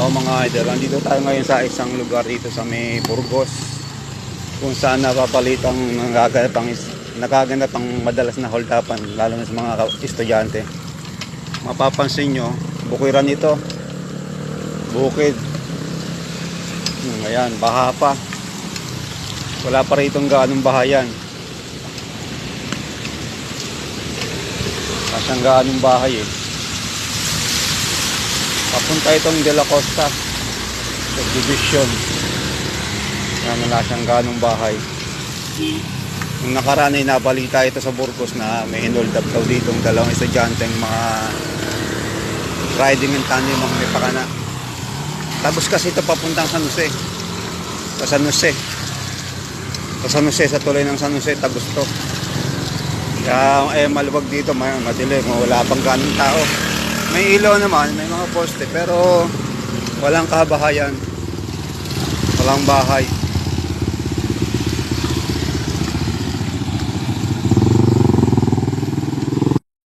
So mga idol, andito tayo ngayon sa isang lugar dito sa may Burgos, kung saan napapalitang nagaganap ang madalas na holdapan, lalo na sa mga estudyante. Mapapansin nyo, bukiran ito, bukid. Ayan, baha pa. Wala pa ritong gaanong bahayan. Kasang gaanong bahay eh. Papunta itong De La Costa subdivision. Yan, wala siyang ganong bahay. Nung nakaraan ay nabalita ito sa Burgos na may inold up daw ditong dalawang estudyanteng mga riding and tandem mga may pakana. Tapos kasi ito papuntang San Jose. Sa San Jose. Sa tuloy ng San Jose, Tagos to. Kaya maluwag dito, madilim, wala pang ganong tao. May ilaw naman, may mga poste, pero walang kabahayan, walang bahay.